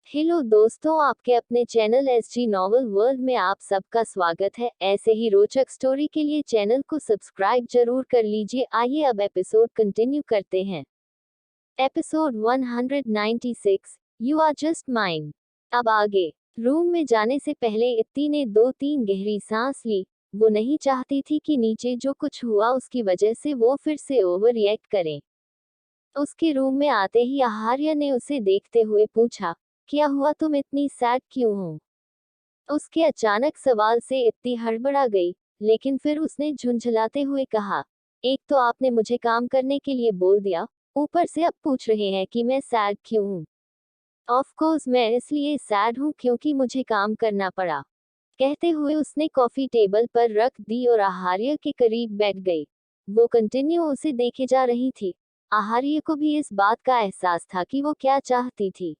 Hello दोस्तों, आपके अपने चैनल एसजी नॉवल वर्ल्ड में आप सबका स्वागत है। ऐसे ही रोचक स्टोरी के लिए चैनल को सब्सक्राइब जरूर कर लीजिए। आइए अब एपिसोड कंटिन्यू करते हैं। Episode 196, you are just mine. अब आगे। रूम में जाने से पहले इत्ती ने 2-3 गहरी सांस ली। वो नहीं चाहती थी कि नीचे जो कुछ हुआ उसकी वजह से वो फिर से ओवर रिएक्ट करे। उसके रूम में आते ही आहार्य ने उसे देखते हुए पूछा, क्या हुआ, तुम इतनी सैड क्यों हो? उसके अचानक सवाल से इत्ती हड़बड़ा गई, लेकिन फिर उसने झुंझलाते हुए कहा, एक तो आपने मुझे काम करने के लिए बोल दिया, ऊपर से अब पूछ रहे हैं कि मैं सैड क्यों हूँ। ऑफ कोर्स मैं इसलिए सैड हूँ क्योंकि मुझे काम करना पड़ा। कहते हुए उसने कॉफी टेबल पर रख दी और आहार्य के करीब बैठ गई। वो कंटिन्यू उसे देखे जा रही थी। आहार्य को भी इस बात का एहसास था कि वो क्या चाहती थी।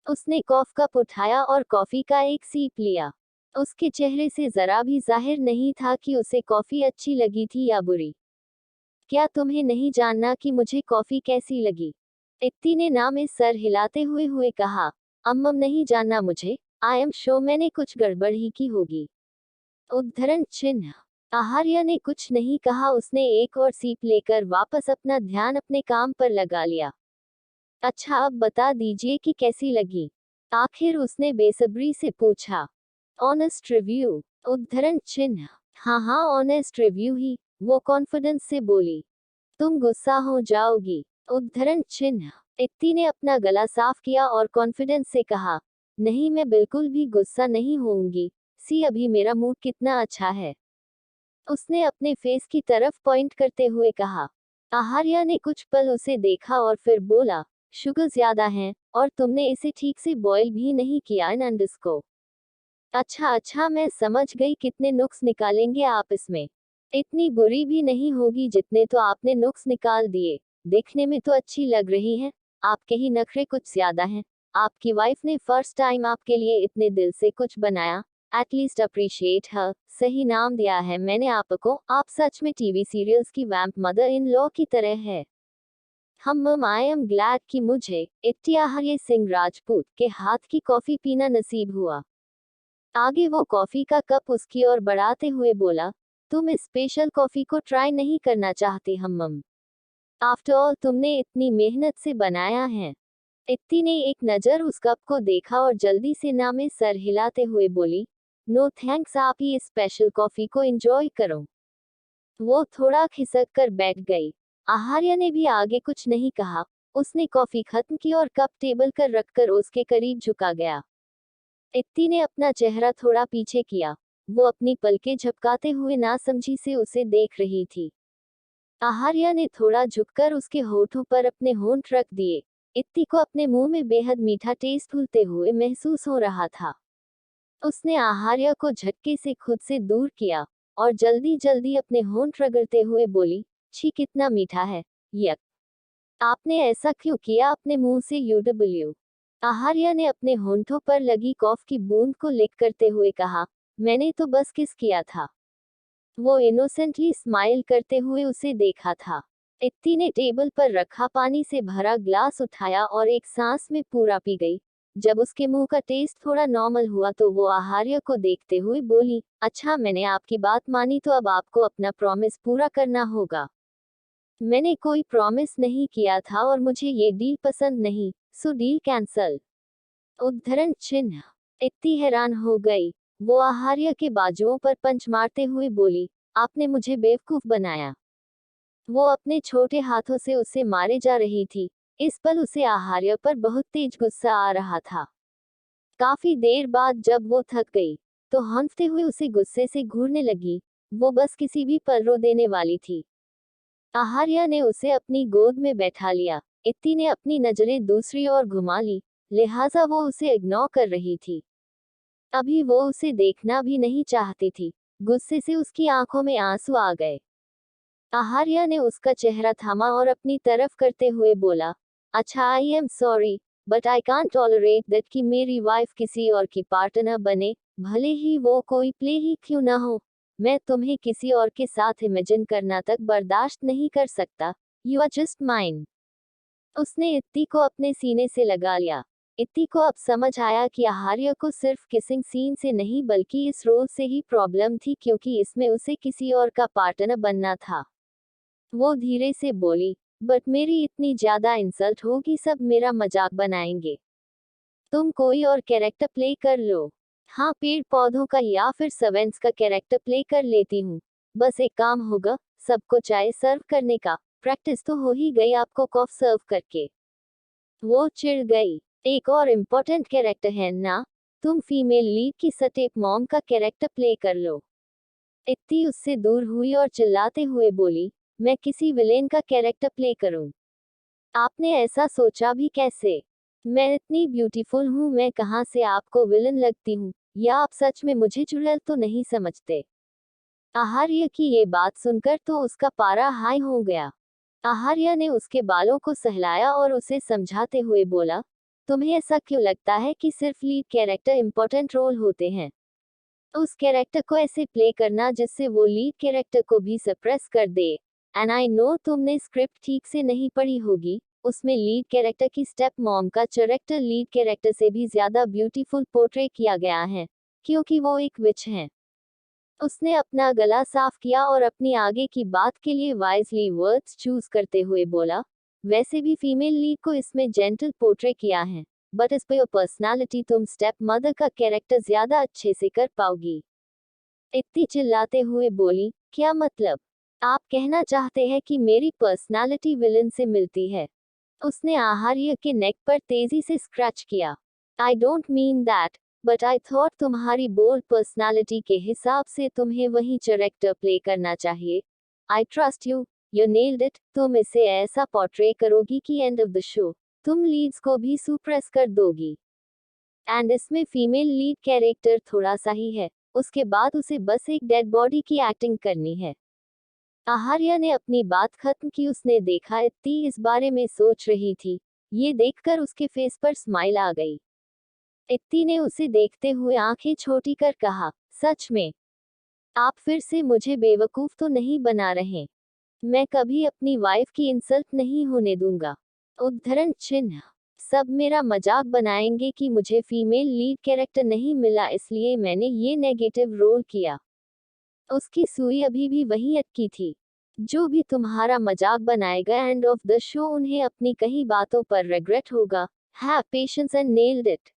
उसने कॉफ कप उठाया और कॉफी का एक सीप लिया। उसके चेहरे से जरा भी जाहिर नहीं था कि उसे कॉफी अच्छी लगी थी या बुरी। क्या तुम्हें नहीं जानना कि मुझे कॉफी कैसी लगी? इत्ती ने ना में सर हिलाते हुए हुए कहा, अम्मम नहीं जानना मुझे, आई एम श्योर मैंने कुछ गड़बड़ ही की होगी। उद्धरण चिन्ह। आहार्य ने कुछ नहीं कहा। उसने एक और सीप लेकर वापस अपना ध्यान अपने काम पर लगा लिया। अच्छा अब बता दीजिए कि कैसी लगी? आखिर उसने बेसब्री से पूछा। Honest review. उद्धरण चिन्ह। हाँ हाँ ऑनेस्ट रिव्यू ही, वो कॉन्फिडेंस से बोली। तुम गुस्सा हो जाओगी। उद्धरण चिन्ह। इत्ती ने अपना गला साफ किया और कॉन्फिडेंस से कहा, नहीं मैं बिल्कुल भी गुस्सा नहीं होऊंगी। सी अभी मेरा मूड कितना अच्छा है। उसने अपने फेस की तरफ पॉइंट करते हुए कहा। आहार्य ने कुछ पल उसे देखा और फिर बोला, शुगर ज्यादा है, और तुमने इसे ठीक से बॉयल भी नहीं किया इन अंडस को। अच्छा अच्छा मैं समझ गई, कितने नुक्स निकालेंगे आप इसमें? इतनी बुरी भी नहीं होगी जितने तो आपने नुक्स निकाल दिए। देखने में तो अच्छी लग रही है, आपके ही नखरे कुछ ज्यादा हैं। आपकी वाइफ ने फर्स्ट टाइम आपके लिए इतने दिल से कुछ बनाया। एटलीस्ट अप्रिशिएट हर। सही नाम दिया है मैंने आपको। आप सच में टीवी सीरियल्स की वैम्प मदर इन लॉ की तरह है। हम आई एम ग्लैड कि मुझे इत्याहार्य सिंह राजपूत के हाथ की कॉफी पीना नसीब हुआ। आगे वो कॉफी का कप उसकी ओर बढ़ाते हुए बोला, तुम इस स्पेशल कॉफी को ट्राई नहीं करना चाहते हम्मम? आफ्टर ऑल तुमने इतनी मेहनत से बनाया है। इत्ती ने एक नज़र उस कप को देखा और जल्दी से ना में सर हिलाते हुए बोली, नो थैंक्स, आप ही इस स्पेशल कॉफी को एंजॉय करो। वो थोड़ा खिसक कर बैठ गई। आहार्य ने भी आगे कुछ नहीं कहा। उसने कॉफी खत्म की और कप टेबल कर रखकर उसके करीब झुका गया। इत्ती ने अपना चेहरा थोड़ा पीछे किया। वो अपनी पलकें झपकाते हुए नासमझी से उसे देख रही थी। आहार्य ने थोड़ा झुककर उसके होठों पर अपने होंठ रख दिए। इत्ती को अपने मुंह में बेहद मीठा टेस्ट घुलते हुए महसूस हो रहा था। उसने आहार्य को झटके से खुद से दूर किया और जल्दी जल्दी अपने होंठ रगड़ते हुए बोली, छी कितना मीठा है, यक। आपने ऐसा क्यों किया अपने मुंह से यूडब्ल्यू? आहार्य ने अपने होंठों पर लगी कॉफ की बूंद को लिक करते हुए कहा, मैंने तो बस किस किया था। वो इनोसेंटली स्माइल करते हुए उसे देखा था। इत्ती ने टेबल पर रखा पानी से भरा ग्लास उठाया और एक सांस में पूरा पी गई। जब उसके मुंह का टेस्ट थोड़ा नॉर्मल हुआ तो वो आहार्य को देखते हुए बोली, अच्छा मैंने आपकी बात मानी तो अब आपको अपना प्रॉमिस पूरा करना होगा। मैंने कोई प्रॉमिस नहीं किया था और मुझे ये डील पसंद नहीं, सो डील कैंसल। उद्धरण चिन्ह। इत्ती हैरान हो गई। वो आहार्य के बाजुओं पर पंच मारते हुए बोली, आपने मुझे बेवकूफ बनाया। वो अपने छोटे हाथों से उसे मारे जा रही थी। इस पल उसे आहार्य पर बहुत तेज गुस्सा आ रहा था। काफी देर बाद जब वो थक गई, तो हंसते हुए उसे गुस्से से घूरने लगी। वो बस किसी भी पल रो देने वाली थी। आहार्य ने उसे अपनी गोद में बैठा लिया। इत्ती ने अपनी नजरें दूसरी ओर घुमा ली, लिहाजा वो उसे इग्नोर कर रही थी। अभी वो उसे देखना भी नहीं चाहती थी। गुस्से से उसकी आंखों में आंसू आ गए। आहार्य ने उसका चेहरा थामा और अपनी तरफ करते हुए बोला, अच्छा I am sorry, but I can't tolerate that कि मेरी वाइफ किसी और की पार्टनर बने, भले ही वो कोई प्ले ही क्यों ना हो। मैं तुम्हें किसी और के साथ इमेजिन करना तक बर्दाश्त नहीं कर सकता। You are just mine. उसने इत्ती को अपने सीने से लगा लिया। इत्ती को अब समझ आया कि आहार्य को सिर्फ किसिंग सीन से नहीं बल्कि इस रोल से ही प्रॉब्लम थी, क्योंकि इसमें उसे किसी और का पार्टनर बनना था। वो धीरे से बोली, बट मेरी इतनी ज्यादा इंसल्ट होगी, सब मेरा मजाक बनाएंगे। तुम कोई और कैरेक्टर प्ले कर लो। हाँ, पेड़ पौधों का या फिर सर्वेंट्स का कैरेक्टर प्ले कर लेती हूँ। बस एक काम होगा, सबको चाय सर्व करने का। प्रैक्टिस तो हो ही गई आपको कॉफ सर्व करके। वो चिढ़ गई। एक और इम्पोर्टेंट कैरेक्टर है ना, तुम फीमेल लीड की स्टेप मॉम का कैरेक्टर प्ले कर लो। इत्ती उससे दूर हुई और चिल्लाते हुए बोली, मैं किसी विलेन का कैरेक्टर प्ले करूं? आपने ऐसा सोचा भी कैसे? मैं इतनी ब्यूटीफुल हूँ, मैं कहाँ से आपको विलन लगती हूँ? या आप सच में मुझे चुड़ैल तो नहीं समझते? आहार्य की ये बात सुनकर तो उसका पारा हाई हो गया। आहार्य ने उसके बालों को सहलाया और उसे समझाते हुए बोला, तुम्हें ऐसा क्यों लगता है कि सिर्फ लीड कैरेक्टर इंपॉर्टेंट रोल होते हैं? उस कैरेक्टर को ऐसे प्ले करना जिससे वो लीड कैरेक्टर को भी सप्रेस कर दे। एंड आई नो तुमने स्क्रिप्ट ठीक से नहीं पढ़ी होगी, उसमें लीड कैरेक्टर की स्टेप मॉम का कैरेक्टर लीड कैरेक्टर से भी ज्यादा ब्यूटीफुल पोर्ट्रे किया गया है, क्योंकि वो एक विच है। उसने अपना गला साफ किया और अपनी आगे की बात के लिए वाइजली वर्ड्स चूज करते हुए बोला, वैसे भी फीमेल लीड को इसमें जेंटल पोर्ट्रे किया है, बट इस पे पर्सनालिटी तुम स्टेप मदर का कैरेक्टर ज्यादा अच्छे से कर पाओगी। इत्ती चिल्लाते हुए बोली, क्या मतलब? आप कहना चाहते हैं कि मेरी पर्सनालिटी विलन से मिलती है? उसने आहार्य के नेक पर तेजी से स्क्रैच किया। I don't mean that, but I thought तुम्हारी बोल्ड पर्सनालिटी के हिसाब से तुम्हें वही कैरेक्टर प्ले करना चाहिए। I trust you, you nailed it. तुम इसे ऐसा पोर्ट्रे करोगी कि एंड ऑफ द शो तुम लीड्स को भी सुप्रेस कर दोगी। एंड इसमें फीमेल लीड कैरेक्टर थोड़ा सा ही है, उसके बाद उसे बस एक डेड बॉडी की एक्टिंग करनी है। आहार्य ने अपनी बात खत्म की। उसने देखा इत्ती इस बारे में सोच रही थी। ये देखकर उसके फेस पर स्माइल आ गई। इत्ती ने उसे देखते हुए आंखें छोटी कर कहा, सच में? आप फिर से मुझे बेवकूफ तो नहीं बना रहे? मैं कभी अपनी वाइफ की इंसल्ट नहीं होने दूंगा। उद्धरण चिन्ह। सब मेरा मजाक बनाएंगे कि मुझे फीमेल लीड कैरेक्टर नहीं मिला, इसलिए मैंने ये नेगेटिव रोल किया। उसकी सुई अभी भी वहीं अटकी थी। जो भी तुम्हारा मजाक बनाएगा एंड ऑफ द शो उन्हें अपनी कही बातों पर रिग्रेट होगा। Have patience and nailed it.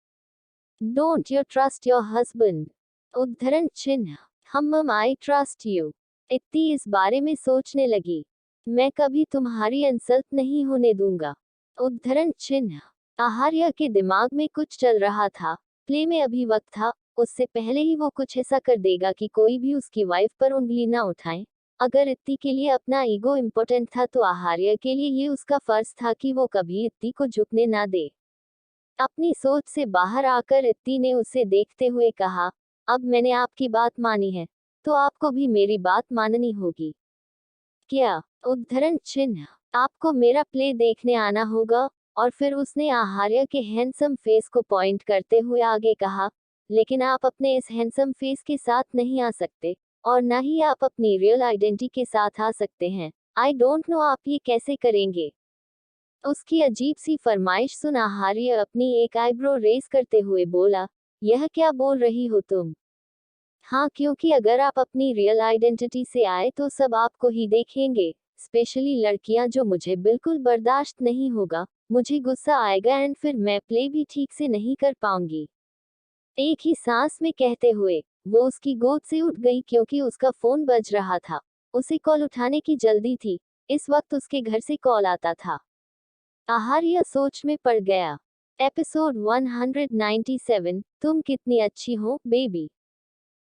Don't you trust your husband? उद्धरण चिन्ह। I trust you. इत्ती इस बारे में सोचने लगी। मैं कभी तुम्हारी इंसल्ट नहीं होने दूंगा। उद्धरण चिन्ह। आहार्य के दिमाग में कुछ चल रहा था। प्ले में अभी वक्त था, उससे पहले ही वो कुछ ऐसा कर देगा कि कोई भी उसकी वाइफ पर उंगली ना उठाए। अगर इत्ती के लिए अपना ईगो इम्पोर्टेंट था तो आहार्य के लिए ये उसका फर्ज था कि वो कभी इत्ती को झुकने ना दे। अपनी सोच से बाहर आकर इत्ती ने उसे देखते हुए कहा, अब मैंने आपकी बात मानी है, तो आपको भी मेरी बात माननी होगी। क्या? उद्धरण चिन्ह। आपको मेरा प्ले देखने आना होगा। और फिर उसने आहार्य के हैंडसम फेस को पॉइंट करते हुए आगे कहा, लेकिन आप अपने इस हैंडसम फेस के साथ नहीं आ सकते, और ना ही आप अपनी रियल आइडेंटिटी के साथ आ सकते हैं। आई डोंट नो आप ये कैसे करेंगे। उसकी अजीब सी फरमाइश सुन आहार्य अपनी एक आईब्रो रेस करते हुए बोला, यह क्या बोल रही हो तुम? हाँ, क्योंकि अगर आप अपनी रियल आइडेंटिटी से आए तो सब आपको ही देखेंगे, स्पेशली लड़कियां, जो मुझे बिल्कुल बर्दाश्त नहीं होगा। मुझे गुस्सा आएगा एंड फिर मैं प्ले भी ठीक से नहीं कर पाऊंगी। एक ही सांस में कहते हुए वो उसकी गोद से उठ गई, क्योंकि उसका फोन बज रहा था। उसे कॉल उठाने की जल्दी थी। इस वक्त उसके घर से कॉल आता था। आहार्य सोच में पड़ गया। एपिसोड 197, तुम कितनी अच्छी हो बेबी।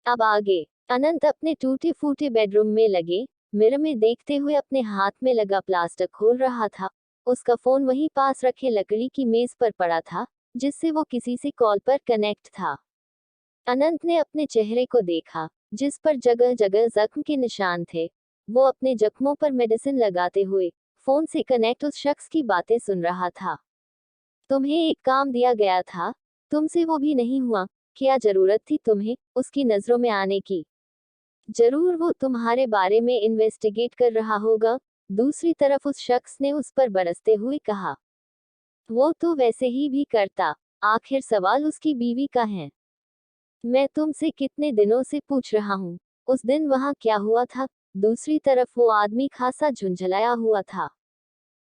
अब आगे। अनंत अपने टूटे फूटे बेडरूम में लगे मिरर में देखते हुए अपने हाथ में लगा प्लास्टर खोल रहा था। उसका फोन वहीं पास रखे लकड़ी की मेज पर पड़ा था, जिससे वो किसी से कॉल पर कनेक्ट था। अनंत ने अपने चेहरे को देखा, जिस पर जगह जगह जख्म के निशान थे। वो अपने जख्मों पर मेडिसिन लगाते हुए फोन से कनेक्ट उस शख्स की बातें सुन रहा था। तुम्हें एक काम दिया गया था, तुमसे वो भी नहीं हुआ। क्या जरूरत थी तुम्हें उसकी नजरों में आने की? जरूर वो तुम्हारे बारे में इन्वेस्टिगेट कर रहा होगा। दूसरी तरफ उस शख्स ने उस पर बरसते हुए कहा, वो तो वैसे ही भी करता। आखिर सवाल उसकी बीवी का है। मैं तुमसे कितने दिनों से पूछ रहा हूँ, उस दिन वहाँ क्या हुआ था? दूसरी तरफ वो आदमी खासा झुंझलाया हुआ था।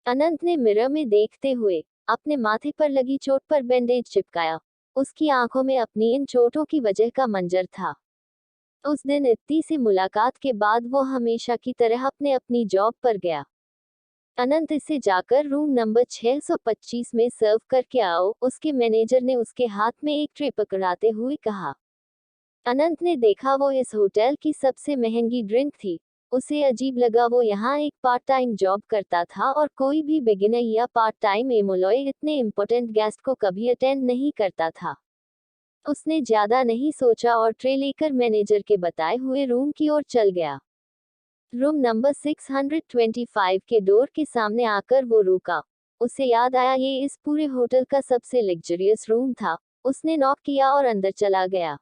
अनंत ने मिरर में देखते हुए अपने माथे पर लगी चोट पर बैंडेज चिपकाया। उसकी आंखों में अपनी इन चोटों की वजह का मंजर था। उस दिन इत्ती से मुलाकात के बाद वो हमेशा की तरह अपने अपनी जॉब पर गया। अनंत इसे जाकर रूम नंबर 625 में सर्व करके आओ, उसके मैनेजर ने उसके हाथ में एक ट्रे पकड़ाते हुए कहा। अनंत ने देखा वो इस होटल की सबसे महंगी ड्रिंक थी। उसे अजीब लगा, वो यहाँ एक पार्ट टाइम जॉब करता था और कोई भी बिगिनर या पार्ट टाइम एम्प्लॉय इतने इम्पोर्टेंट गेस्ट को कभी अटेंड नहीं करता था। उसने ज्यादा नहीं सोचा और ट्रे लेकर मैनेजर के बताए हुए रूम की ओर चल गया। रूम नंबर 625 के डोर के सामने आकर वो रुका। उसे याद आया ये इस पूरे होटल का सबसे लग्जरियस रूम था। उसने नॉक किया और अंदर चला गया।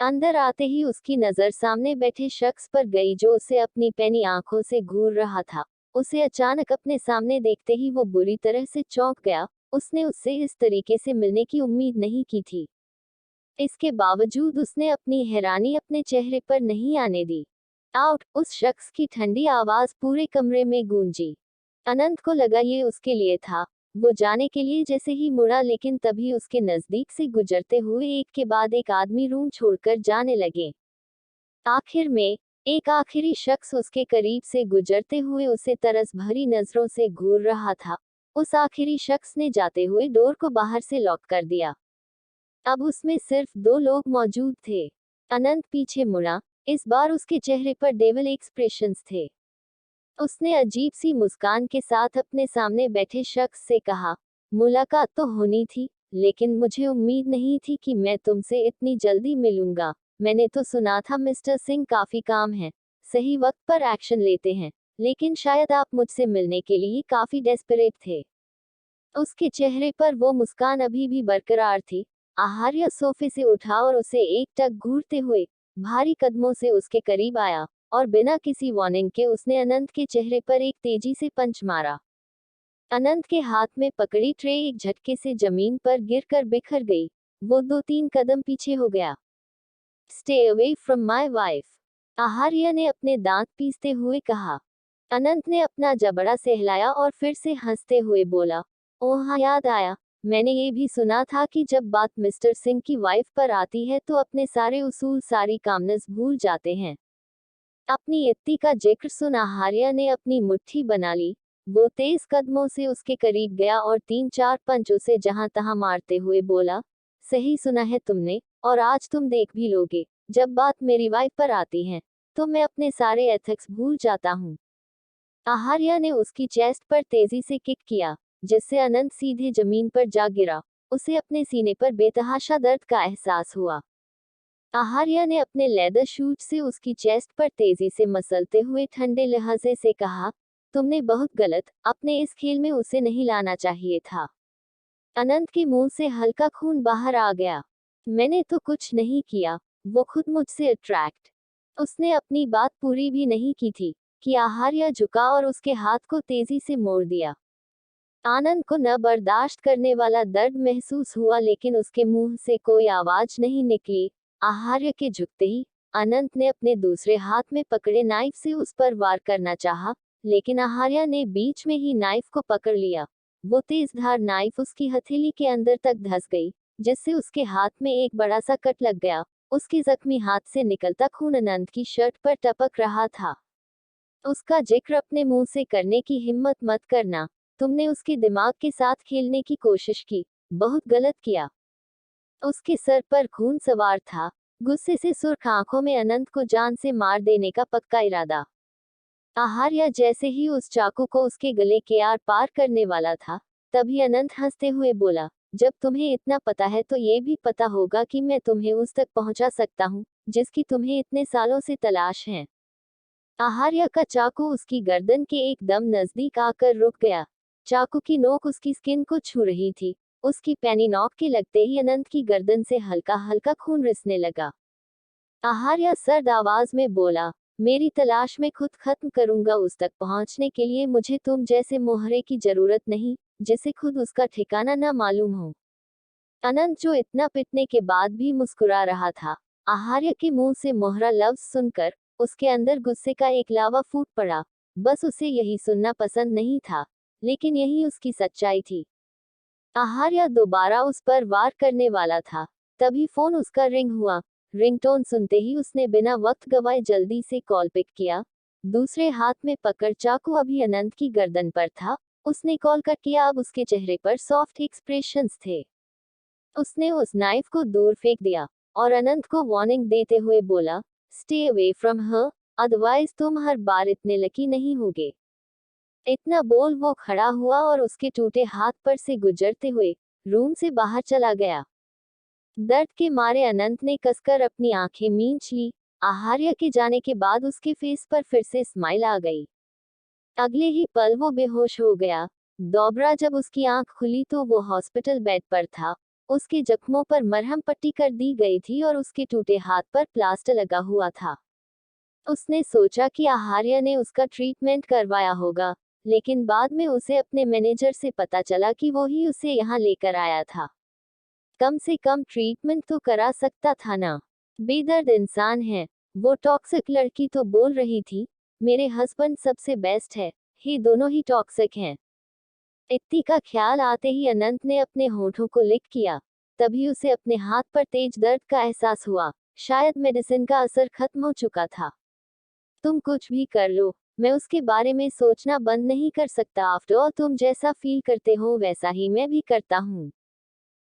अंदर आते ही उसकी नजर सामने बैठे शख्स पर गई जो उसे अपनी पैनी आंखों से घूर रहा था। उसे अचानक अपने सामने देखते ही वो बुरी तरह से चौंक गया। उसने उससे इस तरीके से मिलने की उम्मीद नहीं की थी। इसके बावजूद उसने अपनी हैरानी अपने चेहरे पर नहीं आने दी। आउट! उस शख्स की ठंडी आवाज पूरे कमरे में गूंजी। अनंत को लगा ये उसके लिए था। वो जाने के लिए जैसे ही मुड़ा, लेकिन तभी उसके नजदीक से गुजरते हुए एक के बाद एक आदमी रूम छोड़कर जाने लगे। आखिर में एक आखिरी शख्स उसके करीब से गुजरते हुए उसे तरस भरी नजरों से घूर रहा था। उस आखिरी शख्स ने जाते हुए डोर को बाहर से लॉक कर दिया। अब उसमें सिर्फ 2 लोग मौजूद थे। अनंत पीछे मुड़ा। इस बार उसके चेहरे पर डेविल एक्सप्रेशंस थे। उसने अजीब सी मुस्कान के साथ अपने सामने बैठे शख्स से कहा, मुलाकात तो होनी थी, लेकिन मुझे उम्मीद नहीं थी कि मैं तुमसे इतनी जल्दी मिलूंगा। मैंने तो सुना था मिस्टर सिंह काफी काम है, सही वक्त पर एक्शन लेते हैं, लेकिन शायद आप मुझसे मिलने के लिए काफी डेस्परेट थे। उसके चेहरे पर वो मुस्कान अभी भी बरकरार थी। आहार्य सोफे से उठा और उसे एक टक घूरते हुए भारी कदमों से उसके करीब आया, और बिना किसी वार्निंग के उसने अनंत के चेहरे पर एक तेजी से पंच मारा। अनंत के हाथ में पकड़ी ट्रे एक झटके से जमीन पर गिरकर बिखर गई। वो 2-3 कदम पीछे हो गया। Stay away from my wife, आहार्य ने अपने दांत पीसते हुए कहा। अनंत ने अपना जबड़ा सहलाया और फिर से हंसते हुए बोला, ओह हाँ, याद आया। मैंने ये भी सुना था कि जब बात मिस्टर सिंह की वाइफ पर आती है तो अपने सारे उसूल, सारी कामनेस भूल जाते हैं। अपनी इत्ती का जिक्र सुन आहार्य ने अपनी मुट्ठी बना ली। वो तेज कदमों से उसके करीब गया और 3-4 पंच उसे जहां तहां मारते हुए बोला, सही सुना है तुमने, और आज तुम देख भी लोगे। जब बात मेरी वाइफ पर आती है तो मैं अपने सारे एथिक्स भूल जाता हूँ। आहार्य ने उसकी चेस्ट पर तेजी से किक किया, जिससे अनंत सीधे जमीन पर जा गिरा। उसे अपने सीने पर बेतहाशा दर्द का एहसास हुआ। आहार्य ने अपने लेदर शूज से उसकी चेस्ट पर तेजी से मसलते हुए ठंडे लहजे से कहा, तुमने बहुत गलत, अपने इस खेल में उसे नहीं लाना चाहिए था। अनंत के मुंह से हल्का खून बाहर आ गया। मैंने तो कुछ नहीं किया, वो खुद मुझसे अट्रैक्ट। उसने अपनी बात पूरी भी नहीं की थी कि आहार्य झुका और उसके हाथ को तेजी से मोड़ दिया। आनंद को न बर्दाश्त करने वाला दर्द महसूस हुआ, लेकिन उसके मुंह से कोई आवाज नहीं निकली। आहार्य के झुकते ही अनंत ने अपने दूसरे हाथ में पकड़े नाइफ से उस पर वार करना चाहा, लेकिन आहार्य ने बीच में ही नाइफ को पकड़ लिया। वो तेज धार नाइफ उसकी हथेली के अंदर तक धंस गई, जिससे उसके हाथ में एक बड़ा सा कट लग गया। उसके जख्मी हाथ से निकलता खून अनंत की शर्ट पर टपक रहा था। उसका जिक्र अपने मुंह से करने की हिम्मत मत करना। तुमने उसके दिमाग के साथ खेलने की कोशिश की, बहुत गलत किया। उसके सर पर खून सवार था। गुस्से से सुर्ख आंखों में अनंत को जान से मार देने का पक्का इरादा। आहार्य जैसे ही उस चाकू को उसके गले के आर पार करने वाला था, तभी अनंत हंसते हुए बोला, जब तुम्हें इतना पता है तो ये भी पता होगा कि मैं तुम्हें उस तक पहुंचा सकता हूं जिसकी तुम्हें इतने सालों से तलाश है। आहार्य का चाकू उसकी गर्दन के एकदम नजदीक आकर रुक गया। चाकू की नोक उसकी स्किन को छू रही थी। उसकी पैनी नोक के लगते ही अनंत की गर्दन से हल्का हल्का खून रिसने लगा। आहार्य सर्द आवाज में बोला, मेरी तलाश में खुद खत्म करूंगा। उस तक पहुंचने के लिए मुझे तुम जैसे मोहरे की जरूरत नहीं, जिसे खुद उसका ठिकाना न मालूम हो। अनंत जो इतना पिटने के बाद भी मुस्कुरा रहा था। आहार्य के मुंह से मोहरा लफ्ज सुनकर उसके अंदर गुस्से का एक लावा फूट पड़ा। बस उसे यही सुनना पसंद नहीं था, लेकिन यही उसकी सच्चाई थी। आहार्य दोबारा उस पर वार करने वाला था, तभी फोन उसका रिंग हुआ। रिंगटोन सुनते ही उसने बिना वक्त गवाए जल्दी से कॉल पिक किया। दूसरे हाथ में पकड़ चाकू अभी अनंत की गर्दन पर था। उसने कॉल कट किया। अब उसके चेहरे पर सॉफ्ट एक्सप्रेशंस थे। उसने उस नाइफ को दूर फेंक दिया और अनंत को वार्निंग देते हुए बोला, stay away from her, otherwise तुम हर बार इतने लकी नहीं होगे। इतना बोल वो खड़ा हुआ और उसके टूटे हाथ पर से गुजरते हुए रूम से बाहर चला गया। दर्द के मारे अनंत ने कसकर अपनी आंखें मींच ली। आहार्य के जाने के बाद उसके फेस पर फिर से स्माइल आ गई। अगले ही पल वो बेहोश हो गया। दोबारा जब उसकी आंख खुली तो वो हॉस्पिटल बेड पर था। उसके जख्मों पर मरहम पट्टी कर दी गई थी और उसके टूटे हाथ पर प्लास्टर लगा हुआ था। उसने सोचा कि आहार्य ने उसका ट्रीटमेंट करवाया होगा, लेकिन बाद में उसे अपने मैनेजर से पता चला कि वो ही उसे यहाँ लेकर आया था। कम से कम ट्रीटमेंट तो करा सकता था ना। बेदर्द इंसान है। वो टॉक्सिक लड़की तो बोल रही थी, मेरे हस्बैंड सबसे बेस्ट है। ही दोनों ही टॉक्सिक हैं। इत्ती का ख्याल आते ही अनंत ने अपने होठों को लिक किया। तभी उसे अपने हाथ पर तेज दर्द का एहसास हुआ। शायद मेडिसिन का असर खत्म हो चुका था। तुम कुछ भी कर लो, मैं उसके बारे में सोचना बंद नहीं कर सकता। आफ्टर ऑल तुम जैसा फील करते हो वैसा ही मैं भी करता हूँ।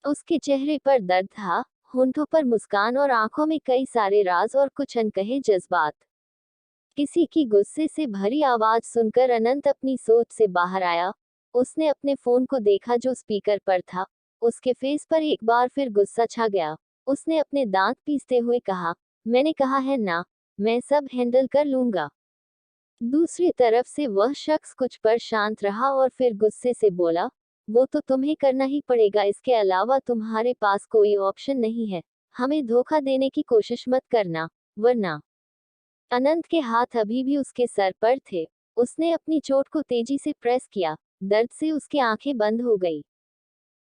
उसके चेहरे पर दर्द था, होंठों पर मुस्कान और आंखों में कई सारे राज और कुछ अनकहे जज्बात। किसी की गुस्से से भरी आवाज सुनकर अनंत अपनी सोच से बाहर आया। उसने अपने फोन को देखा जो स्पीकर पर था। उसके फेस पर एक बार फिर गुस्सा छा गया। उसने अपने दांत पीसते हुए कहा, मैंने कहा है ना, मैं सब हैंडल कर लूंगा। दूसरी तरफ से वह शख्स कुछ पर शांत रहा और फिर गुस्से से बोला, वो तो तुम्हें करना ही पड़ेगा, इसके अलावा तुम्हारे पास कोई ऑप्शन नहीं है। हमें धोखा देने की कोशिश मत करना, वरना। अनंत के हाथ अभी भी उसके सर पर थे। उसने अपनी चोट को तेजी से प्रेस किया। दर्द से उसकी आंखें बंद हो गई।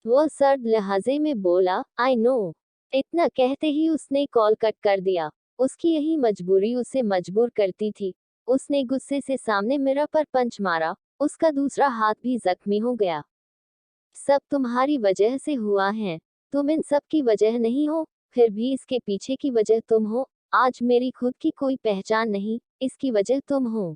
वह सर्द लहजे में बोला, आई नो। इतना कहते ही उसने कॉल कट कर दिया। उसकी यही मजबूरी उसे मजबूर करती थी। उसने गुस्से से सामने मिरर पर पंच मारा। उसका दूसरा हाथ भी जख्मी हो गया। सब तुम्हारी वजह से हुआ है। तुम इन सब की वजह नहीं हो, फिर भी इसके पीछे की वजह तुम हो। आज मेरी खुद की कोई पहचान नहीं, इसकी वजह तुम हो।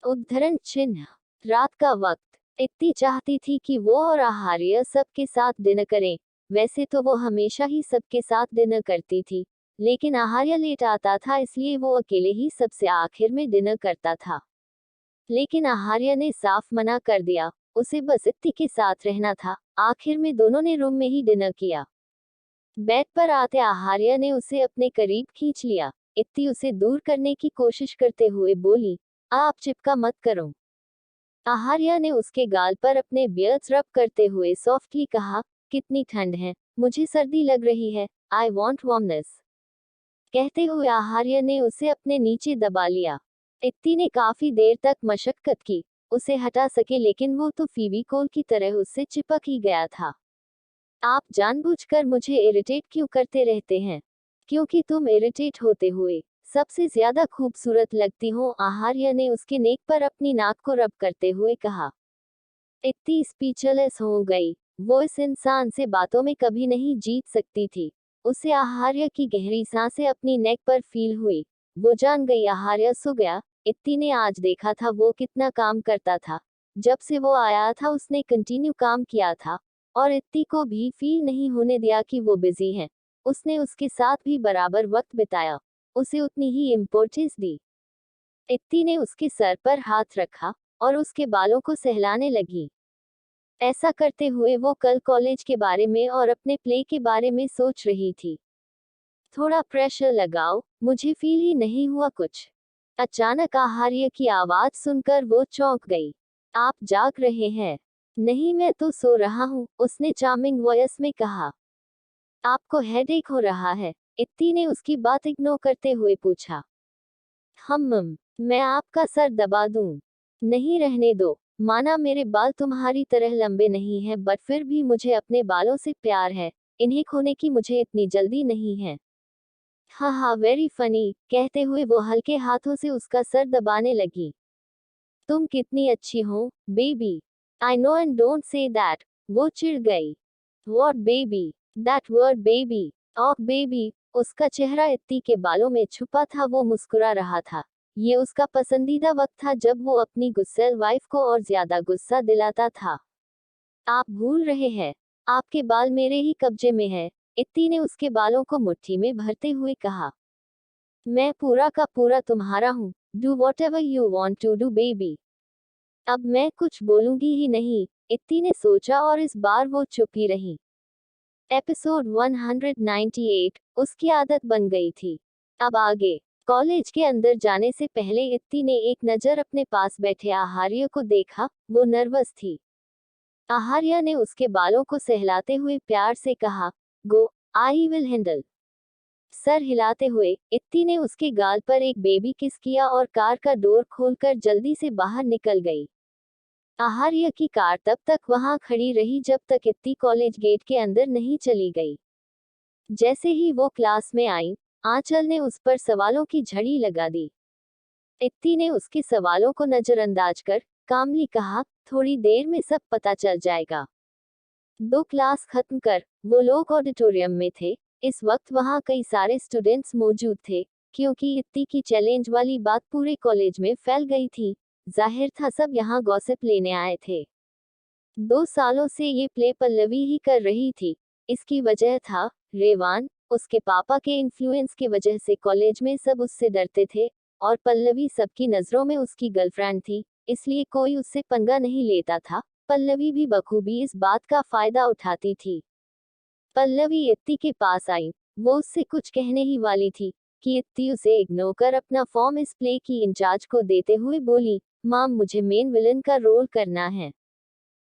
उद्धरण चिन्ह। रात का वक्त। इत्ती चाहती थी कि वो और आहार्य सबके साथ डिनर करें। वैसे तो वो हमेशा ही सबके साथ डिनर करती थी, लेकिन आहार्य लेट आता था इसलिए वो अकेले ही सबसे आखिर में डिनर करता था। लेकिन आहार्य ने साफ मना कर दिया। उसे बस इत्ती के साथ रहना था। आखिर में दोनों ने रूम में ही डिनर किया। बेड पर आते आहार्य ने उसे अपने करीब खींच लिया। इत्ती उसे दूर करने की कोशिश करते हुए बोली, आप चिपका मत करो। आहार्य ने उसके गाल पर अपने बियर्ड्स रब करते हुए सॉफ्टली कहा, कितनी ठंड है, मुझे सर्दी लग रही है, आई वॉन्ट वार्मनेस। कहते हुए आहार्य ने उसे अपने नीचे दबा लिया। इत्ती ने काफी देर तक मशक्कत की, उसे हटा सके, लेकिन वो तो फीविकोल की तरह उससे चिपक ही गया था। आप जानबूझकर मुझे इरिटेट क्यों करते रहते हैं? क्योंकि तुम इरिटेट होते हुए सबसे ज्यादा खूबसूरत लगती हो, आहार्य ने उसके नेक पर अपनी नाक को रब करते हुए कहा। इत्ती स्पीचलेस हो गई। वो इस इंसान से बातों में कभी नहीं जीत सकती थी। उसे आहार्य की गहरी सांसें अपनी नेक पर फील हुई। वो जान गई आहार्य सो गया। इत्ती ने आज देखा था वो कितना काम करता था। जब से वो आया था उसने कंटिन्यू काम किया था, और इत्ती को भी फील नहीं होने दिया कि वो बिजी है। उसने उसके साथ भी बराबर वक्त बिताया, उसे उतनी ही इम्पोर्टेंस दी। इत्ती ने उसके सर पर हाथ रखा और उसके बालों को सहलाने लगी। ऐसा करते हुए वो कल कॉलेज के बारे में और अपने प्ले के बारे में सोच रही थी। थोड़ा प्रेशर लगाओ, मुझे फील ही नहीं हुआ कुछ। अचानक आहार्य की आवाज सुनकर वो चौंक गई। आप जाग रहे हैं? नहीं, मैं तो सो रहा हूँ, उसने चार्मिंग वॉइस में कहा। आपको हेडेक हो रहा है? इत्ती ने उसकी बात इग्नोर करते हुए पूछा। मैं आपका सर दबा दूं? नहीं, रहने दो। माना मेरे बाल तुम्हारी तरह लंबे नहीं हैं, बट फिर भी मुझे अपने बालों से प्यार है। इन्हें खोने की मुझे इतनी जल्दी नहीं है। हाँ हाँ वेरी फनी, कहते हुए वो हल्के हाथों से उसका सर दबाने लगी। तुम कितनी अच्छी हो, baby. I know and don't say that. वो चिढ़ गई। What baby? That word baby. Oh baby. उसका चेहरा इत्ती के बालों में छुपा था, वो मुस्कुरा रहा था। ये उसका पसंदीदा वक्त था जब वो अपनी गुस्सैल वाइफ को और ज्यादा गुस्सा दिलाता था। आप भूल रहे हैं, आपके बाल मेरे ही कब्जे में है। इत्ती ने उसके बालों को मुट्ठी में भरते हुए कहा। मैं पूरा का पूरा तुम्हारा हूँ। Do whatever you want to do baby. अब मैं कुछ बोलूंगी ही नहीं, इत्ती ने सोचा और इस बार वो चुप ही रही। एपिसोड 198, उसकी आदत बन गई थी। अब आगे। कॉलेज के अंदर जाने से पहले इत्ती ने एक नज़र अपने पास बैठे आहार्य को देखा। वो नर्वस थी। आहार्य ने उसके बालों को सहलाते हुए प्यार से कहा, गो, आई विल हैंडल। सर हिलाते हुए इत्ती ने उसके गाल पर एक बेबी किस किया और कार का डोर खोलकर जल्दी से बाहर निकल गई। आहार्य की कार तब तक वहां खड़ी रही जब तक इत्ती कॉलेज गेट के अंदर नहीं चली गई। जैसे ही वो क्लास में आई, आंचल ने उस पर सवालों की झड़ी लगा दी। इत्ती ने उसके सवालों को नजरअंदाज कर कामली कहा, थोड़ी देर में सब पता चल जाएगा। दो क्लास खत्म कर वो लोग ऑडिटोरियम में थे। इस वक्त वहां कई सारे स्टूडेंट्स मौजूद थे, क्योंकि इत्ती की चैलेंज वाली बात पूरे कॉलेज में फैल गई थी। जाहिर था सब यहाँ गॉसिप लेने आए थे। 2 सालों से ये प्ले पल्लवी ही कर रही थी। इसकी वजह था रेवान। उसके पापा के इन्फ्लुएंस की वजह से कॉलेज में सब उससे डरते थे, और पल्लवी सबकी नज़रों में उसकी गर्लफ्रेंड थी, इसलिए कोई उससे पंगा नहीं लेता था। पल्लवी भी बखूबी इस बात का फायदा उठाती थी। पल्लवी इत्ती के पास आई। वो उससे कुछ कहने ही वाली थी कि इत्ती उसे इग्नोर कर अपना फॉर्म इस प्ले की इंचार्ज को देते हुए बोली, माम मुझे मेन विलन का रोल करना है।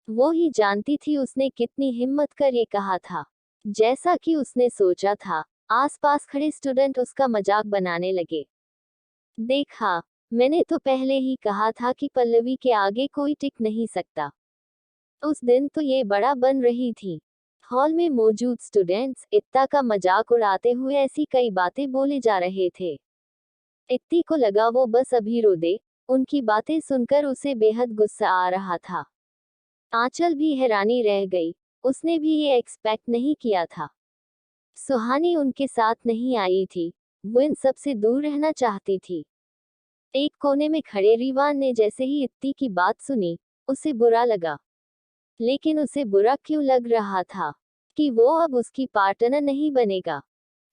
वो ही जानती थी उसने कितनी हिम्मत कर ये कहा था। जैसा कि उसने सोचा था, आसपास खड़े स्टूडेंट उसका मजाक बनाने लगे। देखा, मैंने तो पहले ही कहा था कि पल्लवी के आगे कोई टिक नहीं सकता। उस दिन तो ये बड़ा बन रही थी। हॉल में मौजूद स्टूडेंट्स इत्ता का मजाक उड़ाते हुए ऐसी कई बातें बोले जा रहे थे। इत्ती को लगा वो बस अभी रो दे। उनकी बातें सुनकर उसे बेहद गुस्सा आ रहा था। आंचल भी हैरानी रह गई। उसने भी ये एक्सपेक्ट नहीं किया था। सुहानी उनके साथ नहीं आई थी। वो इन सब से दूर रहना चाहती थी। एक कोने में खड़े रीवान ने जैसे ही इत्ती की बात सुनी, उसे बुरा लगा। लेकिन उसे बुरा क्यों लग रहा था? कि वो अब उसकी पार्टनर नहीं बनेगा।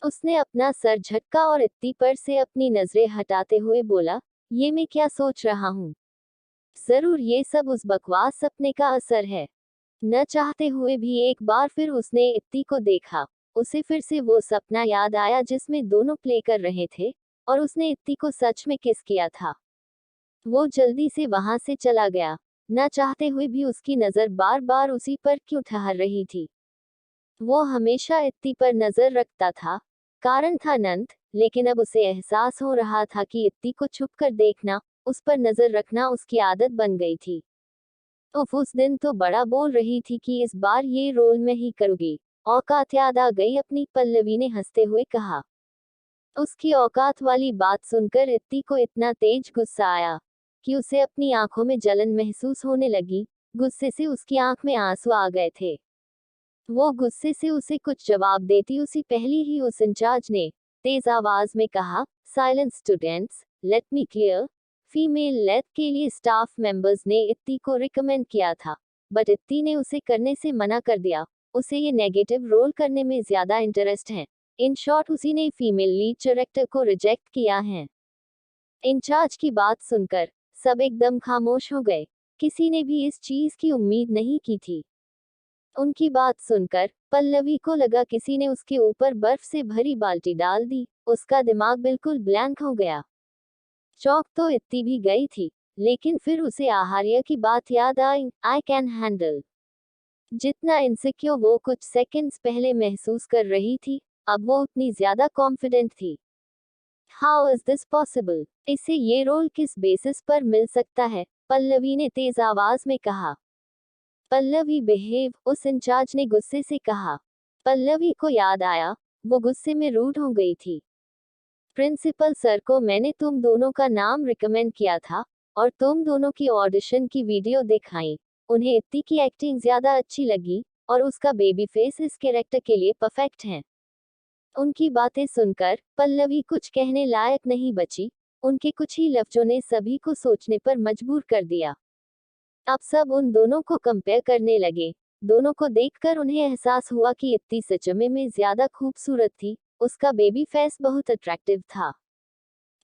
उसने अपना सर झटका और इत्ती पर से अपनी नजरें हटाते हुए बोला, ये मैं क्या सोच रहा हूँ? जरूर ये सब उस बकवास सपने का असर है। न चाहते हुए भी एक बार फिर उसने इत्ती को देखा। उसे फिर से वो सपना याद आया जिसमें दोनों प्ले कर रहे थे, और उसने इत्ती को सच में किस किया था। वो जल्दी से वहां से चला गया। न चाहते हुए भी उसकी नजर बार बार उसी पर क्यों ठहर रही थी। वो हमेशा इत्ती पर नजर रखता था। कारण था नंद, लेकिन अब उसे एहसास हो रहा था कि इत्ती को छुप कर देखना, उस पर नजर रखना उसकी आदत बन गई थी। उस दिन तो बड़ा बोल रही थी कि इस बार ये रोल मैं ही करूंगी। औकात याद आ गई अपनी, पल्लवी ने हंसते हुए कहा। उसकी औकात वाली बात सुनकर इत्ती को इतना तेज गुस्सा आया कि उसे अपनी आंखों में जलन महसूस होने लगी। गुस्से से उसकी आंख में आंसू आ गए थे। वो गुस्से से उसे कुछ जवाब देती उसी पहली ही उस इंचार्ज ने तेज आवाज में कहा, silence students, let me clear. Female लेथ के लिए स्टाफ मेंबर्स ने इत्ती को रिकमेंड किया था, बट इत्ती ने उसे करने से मना कर दिया। उसे ये नेगेटिव रोल करने में ज्यादा इंटरेस्ट है। इन शॉर्ट उसी ने फीमेल लीड कैरेक्टर को रिजेक्ट किया है। इंचार्ज की बात सुनकर सब एकदम खामोश हो गए। किसी ने भी इस चीज की उम्मीद नहीं की थी। उनकी बात सुनकर पल्लवी को लगा किसी ने उसके ऊपर बर्फ से भरी बाल्टी डाल दी। उसका दिमाग बिल्कुल ब्लैंक हो गया। चौंक तो इत्ती भी गई थी, लेकिन फिर उसे आहार्य की बात याद आई, आई कैन हैंडल। जितना इनसिक्योर वो कुछ सेकंड्स पहले महसूस कर रही थी, अब वो उतनी ज्यादा कॉन्फिडेंट थी। How is this possible? इसे ये रोल किस बेसिस पर मिल सकता है? पल्लवी ने तेज आवाज में कहा। पल्लवी बिहेव, उस इंचार्ज ने गुस्से से कहा। पल्लवी को याद आया, वो गुस्से में रूठ हो गई थी। प्रिंसिपल सर को मैंने तुम दोनों का नाम रिकमेंड किया था और तुम दोनों की ऑडिशन की वीडियो दिखाई। उन्हें इत्ती की एक्टिंग ज्यादा अच्छी लगी और उसका बेबी फेस इस कैरेक्टर के लिए परफेक्ट है। उनकी बातें सुनकर पल्लवी कुछ कहने लायक नहीं बची। उनके कुछ ही लफ्जों ने सभी को सोचने पर मजबूर कर दिया। अब सब उन दोनों को कंपेयर करने लगे। दोनों को देखकर उन्हें एहसास हुआ कि इत्ती सच में ज्यादा खूबसूरत थी। उसका बेबी फेस बहुत अट्रैक्टिव था।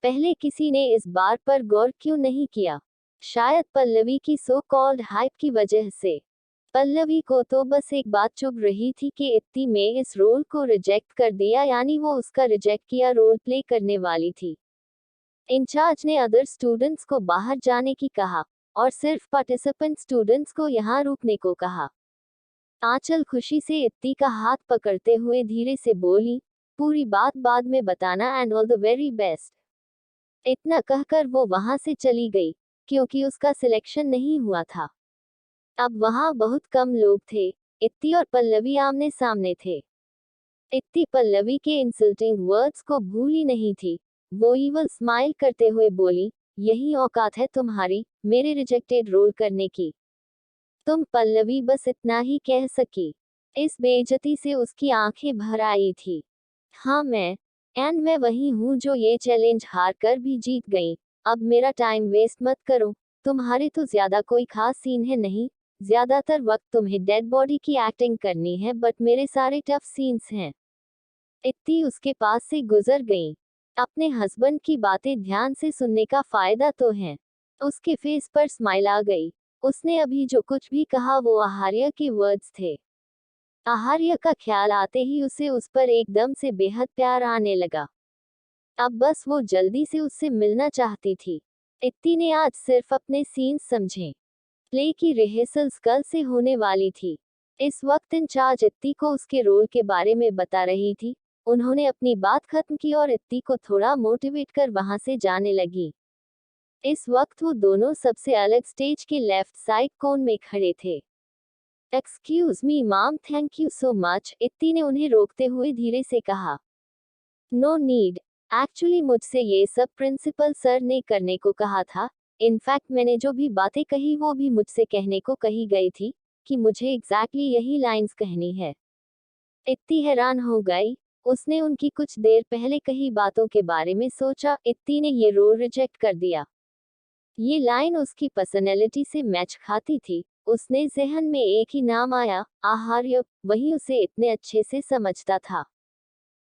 पहले किसी ने इस बार पर गौर क्यों नहीं किया? शायद पल्लवी की सो कॉल्ड हाइप की वजह से। पल्लवी को तो बस एक बात चुभ रही थी कि इत्ती में इस रोल को रिजेक्ट कर दिया, यानी वो उसका रिजेक्ट किया रोल प्ले करने वाली थी। इंचार्ज ने अदर स्टूडेंट्स को बाहर जाने की कहा और सिर्फ पार्टिसिपेंट स्टूडेंट्स को यहाँ रुकने को कहा। आंचल खुशी से इत्ती का हाथ पकड़ते हुए धीरे से बोली, पूरी बात बाद में बताना and all the very best. इतना कहकर वो वहां से चली गई, क्योंकि उसका सिलेक्शन नहीं हुआ था। अब वहां बहुत कम लोग थे। इत्ती और पल्लवी आमने सामने थे। इत्ती पल्लवी के इंसल्टिंग वर्ड्स को भूल ही नहीं थी। वो ईवल स्माइल करते हुए बोली, यही औकात है तुम्हारी मेरे रिजेक्टेड रोल करने की? तुम? पल्लवी बस इतना ही कह सकी। इस बेइज्जती से उसकी आंखें भर आई थी। हाँ मैं वही हूँ जो ये चैलेंज हार कर भी जीत गई। अब मेरा टाइम वेस्ट मत करो। तुम्हारे तो ज्यादा कोई खास सीन है नहीं। ज्यादातर वक्त तुम्हें डेड बॉडी की एक्टिंग करनी है, बट मेरे सारे टफ सीन्स हैं। इत्ती उसके पास से गुजर गई। अपने हस्बैंड की बातें ध्यान से सुनने का फायदा तो है। उसके फेस पर स्माइल आ गई। उसने अभी जो कुछ भी कहा वो आहार्य के वर्ड्स थे। आहार्य का ख्याल आते ही उसे उस पर एकदम से बेहद प्यार आने लगा। अब बस वो जल्दी से उससे मिलना चाहती थी। इत्ती ने आज सिर्फ अपने सीन्स समझे। प्ले की रिहर्सल्स कल से होने वाली थी। इस वक्त इंचार्ज इत्ती को उसके रोल के बारे में बता रही थी। उन्होंने अपनी बात खत्म की और इत्ती को थोड़ा मोटिवेट कर वहां से जाने लगी। इस वक्त वो दोनों सबसे अलग स्टेज के लेफ्ट साइड कोन में खड़े थे। Excuse me ma'am, thank you so much, इत्ती ने उन्हें रोकते हुए धीरे से कहा। नो नीड, एक्चुअली मुझसे ये सब प्रिंसिपल सर ने करने को कहा था। इनफैक्ट मैंने जो भी बातें कही वो भी मुझसे कहने को कही गई थी कि मुझे एग्जैक्टली यही लाइंस कहनी है। इत्ती हैरान हो गई। उसने उनकी कुछ देर पहले कही बातों के बारे में सोचा। इत्ती ने ये रोल रिजेक्ट कर दिया। ये लाइन उसकी पर्सनैलिटी से मैच खाती थी। उसने जहन में एक ही नाम आया, आहार्य। वही उसे इतने अच्छे से समझता था।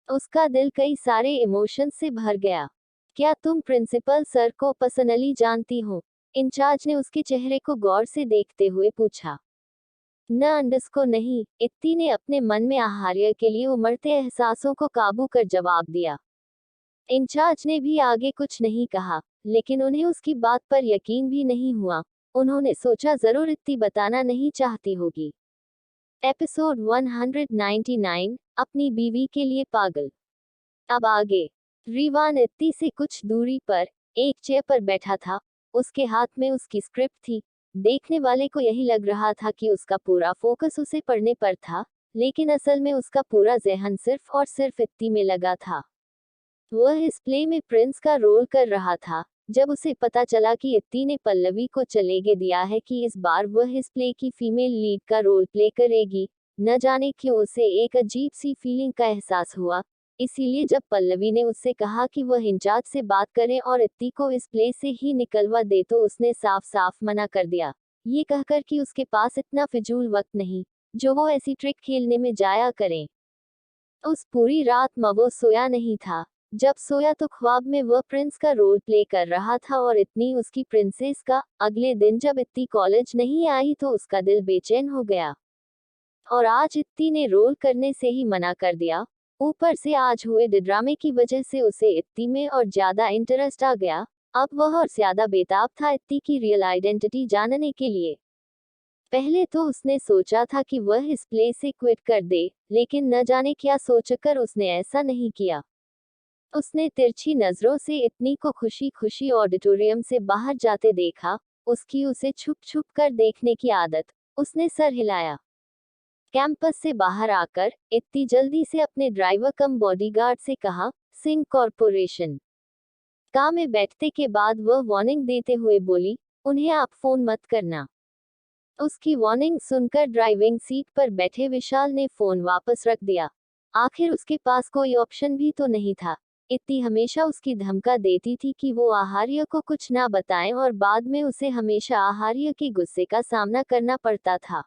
उसका दिल कई सारे इमोशंस से भर गया। क्या तुम प्रिंसिपल सर को पर्सनली जानती हो? इंचार्ज ने उसके चेहरे को गौर से देखते हुए पूछा। न अंडस को नहीं, इत्ती ने अपने मन में आहार्य के लिए उमड़ते एहसासों को काबू कर जवाब दिया। इंचार्ज ने भी आगे कुछ नहीं कहा, लेकिन उन्हें उसकी बात पर यकीन भी नहीं हुआ। उन्होंने सोचा जरूर इत्ती बताना नहीं चाहती होगी। एपिसोड 199, अपनी बीवी के लिए पागल। अब आगे। रिवान इत्ती से कुछ दूरी पर एक चेयर पर बैठा था। उसके हाथ में उसकी स्क्रिप्ट थी। देखने वाले को यही लग रहा था कि उसका पूरा फोकस उसे पढ़ने पर था, लेकिन असल में उसका पूरा ज़हन सिर्फ और सिर्फ इत्ती में लगा था। वह इस प्ले में प्रिंस का रोल कर रहा था। जब उसे पता चला कि इत्ती ने पल्लवी को चलेगे दिया है कि इस बार वह इस प्ले की फीमेल लीड का रोल प्ले करेगी, न जाने क्यों उसे एक अजीब सी फीलिंग का एहसास हुआ। इसीलिए जब पल्लवी ने उससे कहा कि वह इंचार्ज से बात करें और इत्ती को इस प्ले से ही निकलवा दे, तो उसने साफ साफ मना कर दिया, ये कहकर कि उसके पास इतना फिजूल वक्त नहीं जो वो ऐसी ट्रिक खेलने में जाया करें। उस पूरी रात में वो सोया नहीं था। जब सोया तो ख्वाब में वह प्रिंस का रोल प्ले कर रहा था और इतनी उसकी प्रिंसेस का। अगले दिन जब इत्ती कॉलेज नहीं आई तो उसका दिल बेचैन हो गया। और आज इत्ती ने रोल करने से ही मना कर दिया। ऊपर से आज हुए ड्रामे की वजह से उसे इत्ती में और ज्यादा इंटरेस्ट आ गया। अब वह और ज्यादा बेताब था इत्ती की रियल आइडेंटिटी जानने के लिए। पहले तो उसने सोचा था कि वह इस प्ले से क्विट कर दे, लेकिन न जाने क्या सोचकर उसने ऐसा नहीं किया। उसने तिरछी नजरों से इत्ती को खुशी खुशी ऑडिटोरियम से बाहर जाते देखा। उसकी उसे छुप छुप कर देखने की आदत। उसने सर हिलाया। कैंपस से बाहर आकर इतनी जल्दी से अपने ड्राइवर कम बॉडीगार्ड से कहा, सिंह कॉरपोरेशन। कार में बैठने के बाद वह वार्निंग देते हुए बोली, उन्हें आप फोन मत करना। उसकी वार्निंग सुनकर ड्राइविंग सीट पर बैठे विशाल ने फोन वापस रख दिया। आखिर उसके पास कोई ऑप्शन भी तो नहीं था। इतनी हमेशा उसकी धमका देती थी कि वो आहार्य को कुछ ना बताएं और बाद में उसे हमेशा आहार्य के गुस्से का सामना करना पड़ता था।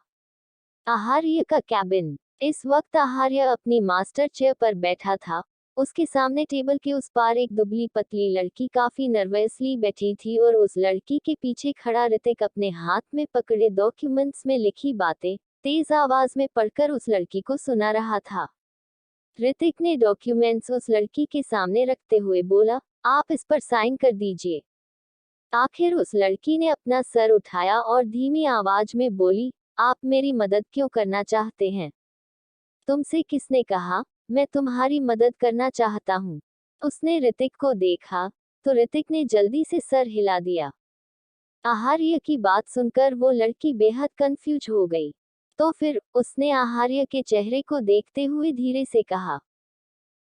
आहार्य का कैबिन। इस वक्त आहार्य अपनी मास्टर चेयर पर बैठा था। उसके सामने टेबल के उस पार एक दुबली पतली लड़की काफी नर्वसली बैठी थी और उस लड़की के पीछे खड़ा ऋतिक अपने हाथ में पकड़े डॉक्यूमेंट्स में लिखी बातें तेज आवाज में पढ़कर उस लड़की को सुना रहा था। ऋतिक ने डॉक्यूमेंट्स उस लड़की के सामने रखते हुए बोला, आप इस पर साइन कर दीजिए। आखिर उस लड़की ने अपना सर उठाया और धीमी आवाज में बोली, आप मेरी मदद क्यों करना चाहते हैं? तुमसे किसने कहा मैं तुम्हारी मदद करना चाहता हूँ? उसने ऋतिक को देखा तो ऋतिक ने जल्दी से सर हिला दिया। आहार्य की बात सुनकर वो लड़की बेहद कंफ्यूज हो गई। तो फिर उसने आहार्य के चेहरे को देखते हुए धीरे से कहा,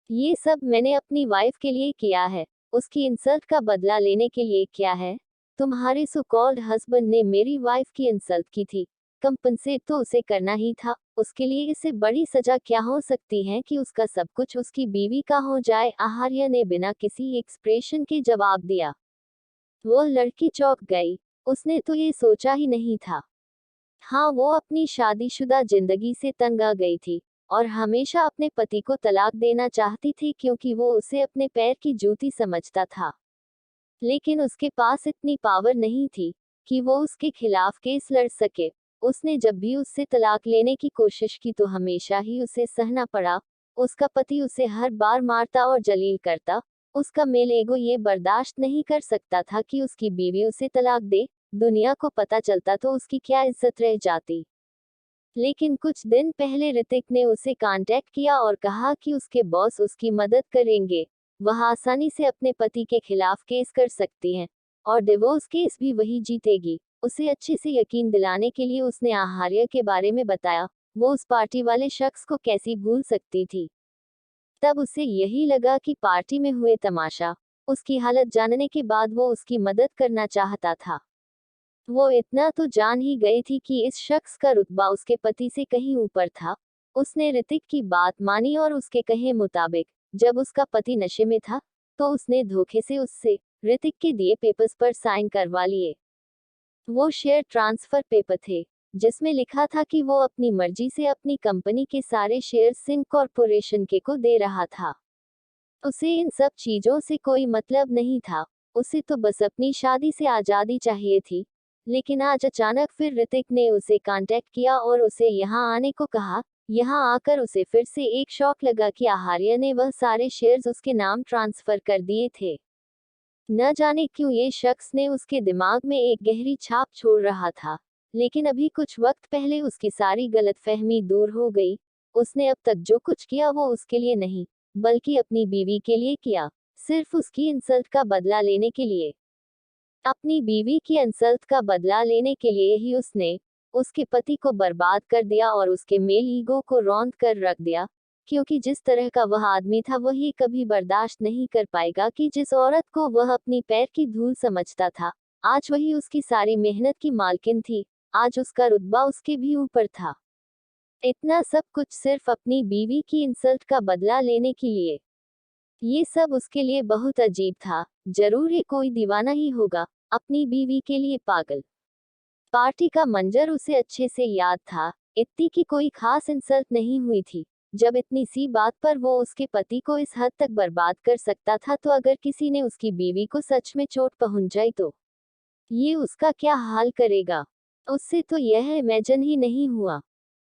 ये सब मैंने अपनी वाइफ के लिए किया है, उसकी इंसल्ट का बदला लेने के लिए किया है। तुम्हारे सो कॉल्ड हस्बैंड ने मेरी वाइफ की इंसल्ट की थी, कंपनसेट तो उसे करना ही था। उसके लिए इससे बड़ी सजा क्या हो सकती है कि उसका सब कुछ उसकी बीवी का हो जाए? आहार्य ने बिना किसी एक्सप्रेशन के जवाब दिया। वो लड़की चौंक गई। उसने तो ये सोचा ही नहीं था। हाँ, वो अपनी शादीशुदा जिंदगी से तंग आ गई थी और हमेशा अपने पति को तलाक देना चाहती थी क्योंकि वो उसे अपने पैर की जूती समझता था। लेकिन उसके पास इतनी पावर नहीं थी कि वो उसके खिलाफ केस लड़ सके। उसने जब भी उससे तलाक लेने की कोशिश की तो हमेशा ही उसे सहना पड़ा। उसका पति उसे हर बार मारता और जलील करता। उसका मेल ईगो ये बर्दाश्त नहीं कर सकता था कि उसकी बीवी उसे तलाक दे। दुनिया को पता चलता तो उसकी क्या इज्जत रह जाती। लेकिन कुछ दिन पहले ऋतिक ने उसे कांटेक्ट किया और कहा कि उसके बॉस उसकी मदद करेंगे। वह आसानी से अपने पति के खिलाफ केस कर सकती हैं और डिवोर्स केस भी वही जीतेगी। उसे अच्छे से यकीन दिलाने के लिए उसने आहार्य के बारे में बताया। वो उस पार्टी वाले शख्स को कैसी भूल सकती थी। तब उसे यही लगा कि पार्टी में हुए तमाशा, उसकी हालत जानने के बाद वो उसकी मदद करना चाहता था। वो इतना तो जान ही गई थी कि इस शख्स का रुतबा उसके पति से कहीं ऊपर था। उसने ऋतिक की बात मानी और उसके कहे मुताबिक जब उसका पति नशे में था तो उसने धोखे से उससे ऋतिक के दिए पेपर्स पर साइन करवा लिए। वो शेयर ट्रांसफर पेपर थे जिसमें लिखा था कि वो अपनी मर्जी से अपनी कंपनी के सारे शेयर सिंह कॉरपोरेशन के को दे रहा था। उसे इन सब चीजों से कोई मतलब नहीं था। उसे तो बस अपनी शादी से आजादी चाहिए थी। लेकिन आज अचानक फिर ऋतिक ने उसे कांटेक्ट किया और उसे यहाँ आने को कहा। यहाँ आकर उसे फिर से एक शौक लगा कि आहार्य ने वह सारे शेयर्स उसके नाम ट्रांसफर कर दिए थे। न जाने क्यों ये शख्स ने उसके दिमाग में एक गहरी छाप छोड़ रहा था। लेकिन अभी कुछ वक्त पहले उसकी सारी गलतफहमी दूर हो गई। उसने अब तक जो कुछ किया वो उसके लिए नहीं बल्कि अपनी बीवी के लिए किया, सिर्फ उसकी इंसल्ट का बदला लेने के लिए। अपनी बीवी की इंसल्ट का बदला लेने के लिए ही उसने उसके पति को बर्बाद कर दिया और उसके मेल ईगो को रौंद कर रख दिया। क्योंकि जिस तरह का वह आदमी था वही कभी बर्दाश्त नहीं कर पाएगा कि जिस औरत को वह अपनी पैर की धूल समझता था आज वही उसकी सारी मेहनत की मालकिन थी। आज उसका रुतबा उसके भी ऊपर था। इतना सब कुछ सिर्फ अपनी बीवी की इंसल्ट का बदला लेने के लिए। ये सब उसके लिए बहुत अजीब था। जरूर ये कोई दीवाना ही होगा, अपनी बीवी के लिए पागल। पार्टी का मंजर उसे अच्छे से याद था। इतनी की कोई खास इंसल्ट नहीं हुई थी। जब इतनी सी बात पर वो उसके पति को इस हद तक बर्बाद कर सकता था तो अगर किसी ने उसकी बीवी को सच में चोट पहुंच जाए तो ये उसका क्या हाल करेगा? उससे तो यह इमेजिन ही नहीं हुआ।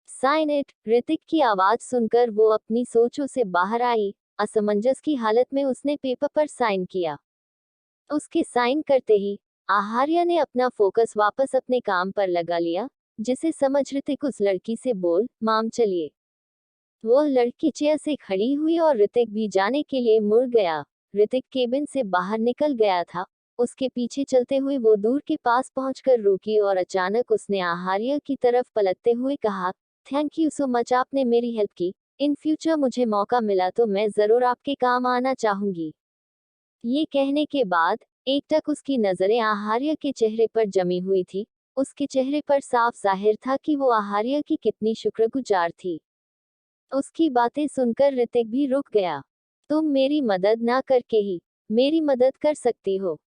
Sign it. ऋतिक की आवाज सुनकर वो अपनी सोचों से बाहर आई। असमंजस की हालत में उसने पेपर पर साइन किया। उसके साइन करते ही आहार्य ने अपना फोकस वापस अपने काम पर लगा लिया। जिसे समझ ऋतिक उस लड़की से बोल, माम चलिए। वो लड़की चेयर से खड़ी हुई और ऋतिक भी जाने के लिए मुड़ गया। ऋतिक केबिन से बाहर निकल गया था। उसके पीछे चलते हुए वो दूर के पास पहुंचकर रुकी और अचानक उसने आहार्य की तरफ पलटते हुए कहा, थैंक यू सो मच, आपने मेरी हेल्प की। इन फ्यूचर मुझे मौका मिला तो मैं जरूर आपके काम आना चाहूंगी। ये कहने के बाद एकटक उसकी नजरें आहार्य के चेहरे पर जमी हुई थी। उसके चेहरे पर साफ जाहिर था कि वो आहार्य की कितनी शुक्रगुजार थी। उसकी बातें सुनकर ऋतिक भी रुक गया। तुम मेरी मदद ना करके ही मेरी मदद कर सकती हो?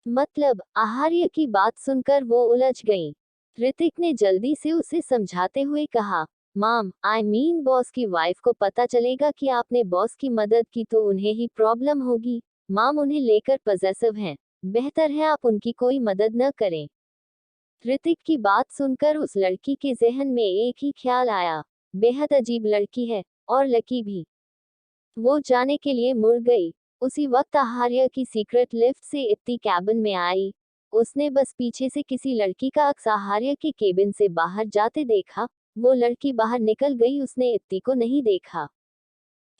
मतलब? आहार्य की बात सुनकर वो उलझ गई। ऋतिक ने जल्दी से उसे समझाते हुए कहा, माम, आई मीन बॉस की वाइफ को पता चलेगा कि आपने बॉस की मदद की तो उन्हें ही प्रॉब्लम होगी। माम उन्हें लेकर पजेसिव हैं। बेहतर है आप उनकी कोई मदद न करें। ऋतिक की बात सुनकर उस लड़की के जहन में एक ही ख्याल आया, बेहद अजीब लड़की है, और लकी भी। वो जाने के लिए मुड़ गई। उसी वक्त आहार्य की सीक्रेट लिफ्ट से इत्ती कैबिन में आई। उसने बस पीछे से किसी लड़की का अक्स आहार्य के केबिन से बाहर जाते देखा। वो लड़की बाहर निकल गई, उसने इत्ती को नहीं देखा।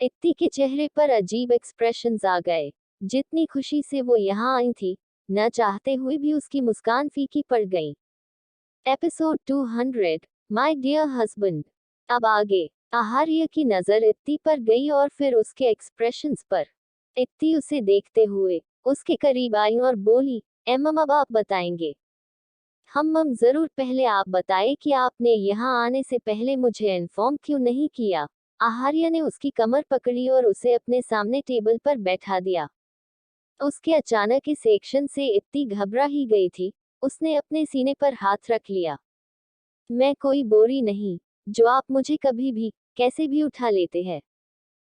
इत्ती के चेहरे पर अजीब एक्सप्रेशंस आ गए। जितनी खुशी से वो यहाँ आई थी, न चाहते हुए भी उसकी मुस्कान फीकी पड़ गई। Episode 200, my dear husband. अब आगे। आहार्य की नजर इत्ती पर गई और फिर उसके एक्सप्रेशंस पर। इत्ती उसे देखते हुए उसके करीब आई और बोली, एमम अब आप बताएंगे? हम जरूर, पहले आप बताएं कि आपने यहाँ आने से पहले मुझे इन्फॉर्म क्यों नहीं किया। आहार्य ने उसकी कमर पकड़ी और उसे अपने सामने टेबल पर बैठा दिया। उसके अचानक इस एक्शन से इत्ती घबरा ही गई थी। उसने अपने सीने पर हाथ रख लिया। मैं कोई बोरी नहीं, जो आप मुझे कभी भी कैसे भी उठा लेते हैं।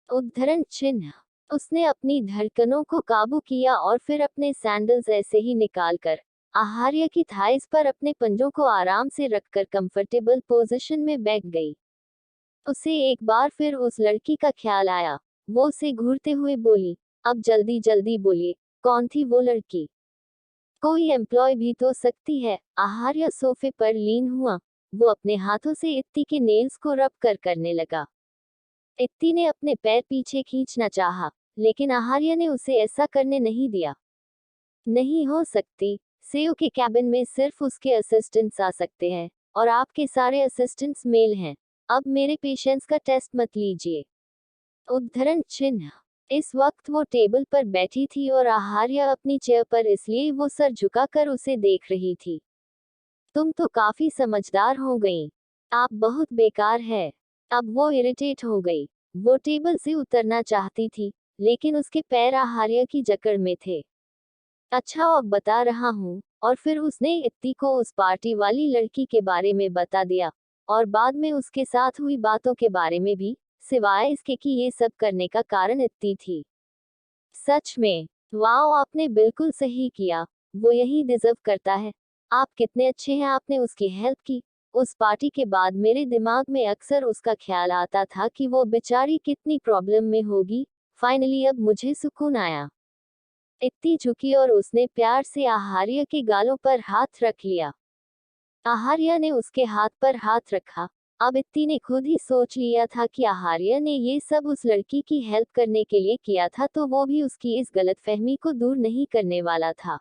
उद्धरण चिन्ह। उसने अपनी धड़कनों को काबू किया और फिर अपने सैंडल्स ऐसे ही निकालकर आहार्य की थाइस पर अपने पंजों को आराम से रखकर कंफर्टेबल पोजीशन में बैठ गई। उसे एक बार फिर उस लड़की का ख्याल आया। वो उसे घूरते हुए बोली, अब जल्दी जल्दी बोलिए, कौन थी वो लड़की? कोई एम्प्लॉय भी तो सकती है। आहार्य सोफे पर लीन हुआ। वो अपने हाथों से इत्ती के नेल्स को रब कर करने लगा। इत्ती ने अपने पैर पीछे खींचना चाहा, लेकिन आहार्य ने उसे ऐसा करने नहीं दिया। नहीं हो सकती। सेओ के कैबिन में सिर्फ उसके असिस्टेंट्स आ सकते हैं, और आपके सारे असिस्टेंट्स मेल हैं। अब मेरे पेशेंस का टेस्ट मत लीजिए। उद्धरण चिन्ह। इस वक्त वो टेबल पर बैठी थी और आहार्य अपनी चेयर पर, इसलिए वो सर झुकाकर उसे देख रही थी। तुम तो काफी समझदार हो गई। आप बहुत बेकार है। अब वो इरिटेट हो गई। वो टेबल से उतरना चाहती थी, लेकिन उसके पैर आहार्य की जकड़ में थे। अच्छा, अब बता रहा हूँ। और फिर उसने इत्ती को उस पार्टी वाली लड़की के बारे में बता दिया, और बाद में उसके साथ हुई बातों के बारे में भी, सिवाय इसके कि ये सब करने का कारण इत्ती थी। सच में, वाओ, आपने बिल्कुल सही किया। वो यही डिजर्व करता है। आप कितने अच्छे हैं, आपने उसकी हेल्प की। उस पार्टी के बाद मेरे दिमाग में अक्सर उसका ख्याल आता था कि वो बेचारी कितनी प्रॉब्लम में होगी। फाइनली अब मुझे सुकून आया। इत्ती झुकी और उसने प्यार से आहार्य के गालों पर हाथ रख लिया। आहार्य ने उसके हाथ पर हाथ रखा। अब इत्ती ने खुद ही सोच लिया था कि आहार्य ने ये सब उस लड़की की हेल्प करने के लिए किया था, तो वो भी उसकी इस गलतफहमी को दूर नहीं करने वाला था।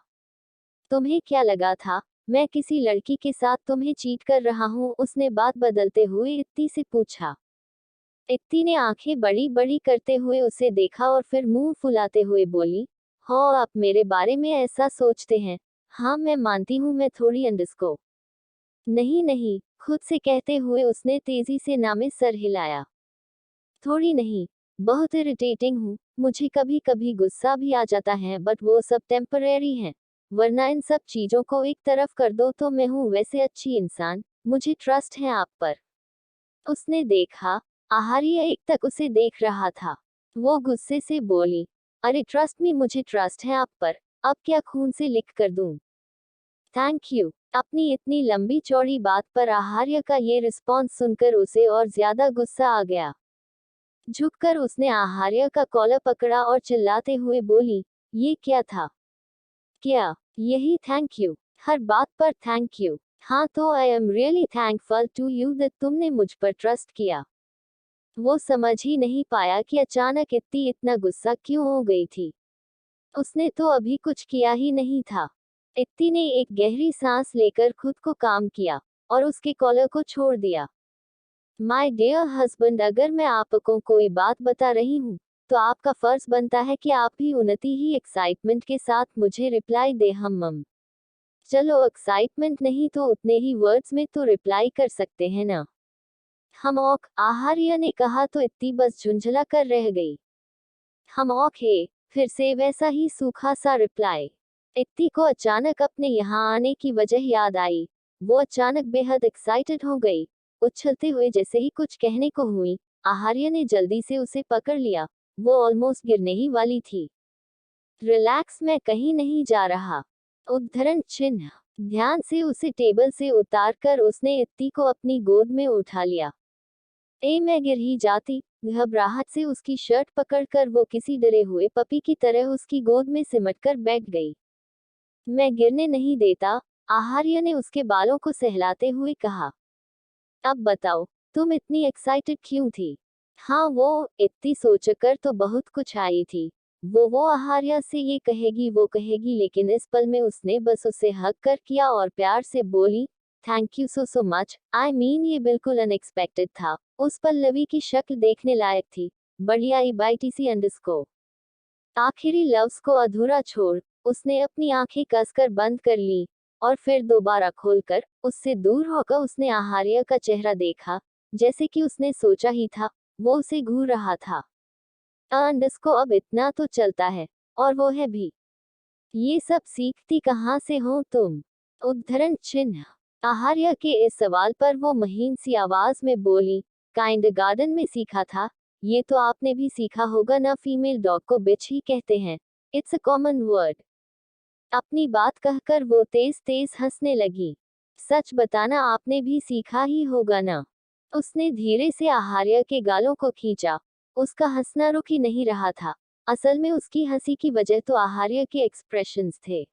तुम्हें क्या लगा था, मैं किसी लड़की के साथ तुम्हें चीट कर रहा हूँ? उसने बात बदलते हुए इत्ती से पूछा। इत्ती ने आंखें बड़ी बड़ी करते हुए उसे देखा और फिर मुंह फुलाते हुए बोली, हाँ, आप मेरे बारे में ऐसा सोचते हैं। हाँ, मैं मानती हूँ मैं थोड़ी अंडस्को। नहीं नहीं, खुद से कहते हुए उसने तेजी से ना में सर हिलाया। थोड़ी नहीं, बहुत इरिटेटिंग हूँ। मुझे कभी कभी गुस्सा भी आ जाता है, बट वो सब टेम्परेरी है। वरना इन सब चीजों को एक तरफ कर दो तो मैं हूँ वैसे अच्छी इंसान। मुझे ट्रस्ट है आप पर। उसने देखा, आहार्य एक तक उसे देख रहा था। वो गुस्से से बोली, अरे ट्रस्ट मी, मुझे ट्रस्ट है आप पर। अब क्या खून से लिख कर दूं? Thank you. अपनी इतनी लंबी चौड़ी बात पर आहार्य का ये रिस्पॉन्स सुनकर उसे और ज्यादा गुस्सा आ गया। झुककर उसने आहार्य का कॉलर पकड़ा और चिल्लाते हुए बोली, ये क्या था? क्या यही थैंक यू? हर बात पर थैंक यू? हाँ, तो I am really thankful to you that तुमने मुझ पर ट्रस्ट किया। वो समझ ही नहीं पाया कि अचानक इत्ती इतना गुस्सा क्यों हो गई थी। उसने तो अभी कुछ किया ही नहीं था। इत्ती ने एक गहरी सांस लेकर खुद को काम किया और उसके कॉलर को छोड़ दिया। माय डियर हस्बैंड, अगर मैं आपको कोई बात बता रही हूँ तो आपका फर्ज बनता है कि आप भी उन्नति ही एक्साइटमेंट के साथ मुझे रिप्लाई दे। हम चलो एक्साइटमेंट नहीं तो उतने ही वर्ड्स में तो रिप्लाई कर सकते हैं ना। हम ओक, आहार्य ने कहा तो इत्ती बस झुंझला कर रह गई। हम ओक है, फिर से वैसा ही सूखा सा रिप्लाई। इत्ती को अचानक अपने यहाँ आने की वजह याद आई। वो अचानक बेहद एक्साइटेड हो गई। उछलते हुए जैसे ही कुछ कहने को हुई, आहार्य ने जल्दी से उसे पकड़ लिया। वो ऑलमोस्ट गिरने ही वाली थी। रिलैक्स, मैं कहीं नहीं जा रहा। उद्धरण चिन्ह। ध्यान से उसे टेबल से उतारकर उसने इत्ती को अपनी गोद में उठा लिया। मैं गिर ही जाती। घबराहट से उसकी शर्ट पकड़कर वो किसी डरे हुए पपी की तरह उसकी गोद में सिमटकर बैठ गई। मैं गिरने नहीं देता, आहार्य ने उसके बालों को सहलाते हुए कहा। अब बताओ, तुम इतनी एक्साइटेड क्यों थी? हाँ, वो इतनी सोचकर तो बहुत कुछ आई थी। वो आहार्य से ये कहेगी वो कहेगी, लेकिन इस पल में उसने बस उसे हक कर किया और प्यार से बोली, thank you so much. I mean ये बिल्कुल अनएक्सपेक्टेड था। उस पल्लवी की शक्ल देखने लायक थी। बढ़िया IBTC अंडरस्कोर। आखिरी लफ्ज को अधूरा छोड़ उसने अपनी आंखें कसकर बंद कर ली और फिर दोबारा खोलकर उससे दूर होकर उसने आहार्य का चेहरा देखा। जैसे कि उसने सोचा ही था, वो उसे घूर रहा था। अंडस्को, अब इतना तो चलता है, और वो है भी। ये सब सीखती कहाँ से हो तुम? उद्धरण चिन्ह। आहार्य के इस सवाल पर वो महीन सी आवाज में बोली, काइंड गार्डन में सीखा था। ये तो आपने भी सीखा होगा ना, फीमेल डॉग को बिच ही कहते हैं। It's a common word. अपनी बात कहकर वो तेज तेज हंसने लगी। सच बताना, आपने भी सीखा ही होगा ना। उसने धीरे से आहार्य के गालों को खींचा। उसका हंसना रुक ही नहीं रहा था। असल में उसकी हंसी की वजह तो आहार्य के एक्सप्रेशंस थे।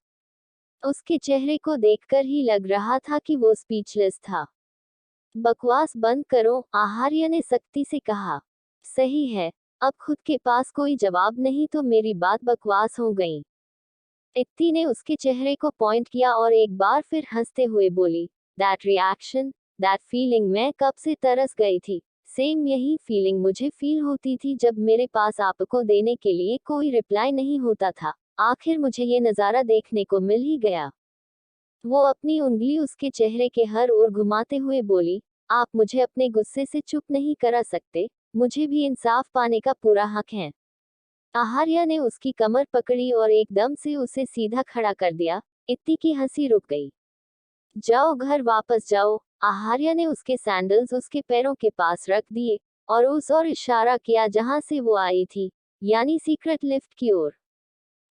उसके चेहरे को देखकर ही लग रहा था कि वो स्पीचलेस था। बकवास बंद करो, आहार्य ने सख्ती से कहा। सही है, अब खुद के पास कोई जवाब नहीं तो मेरी बात बकवास हो गई। इत्ती ने उसके चेहरे को पॉइंट किया और एक बार फिर हंसते हुए बोली, दैट रिएक्शन, दैट फीलिंग, मैं कब से तरस गई थी। सेम यही फीलिंग मुझे फील होती थी जब मेरे पास आपको देने के लिए कोई रिप्लाई नहीं होता था। आखिर मुझे ये नज़ारा देखने को मिल ही गया। वो अपनी उंगली उसके चेहरे के हर ओर घुमाते हुए बोली, आप मुझे अपने गुस्से से चुप नहीं करा सकते। मुझे भी इंसाफ पाने का पूरा हक है। आहार्य ने उसकी कमर पकड़ी और एकदम से उसे सीधा खड़ा कर दिया। इत्ती की हंसी रुक गई। जाओ, घर वापस जाओ। आहार्य ने उसके सैंडल्स उसके पैरों के पास रख दिए और उस ओर इशारा किया जहां से वो आई थी, यानी सीक्रेट लिफ्ट की ओर।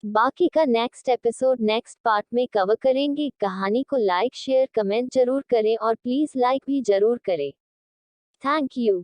बाकी का नेक्स्ट एपिसोड नेक्स्ट पार्ट में कवर करेंगे। कहानी को लाइक शेयर कमेंट जरूर करें और प्लीज लाइक भी जरूर करें। Thank you.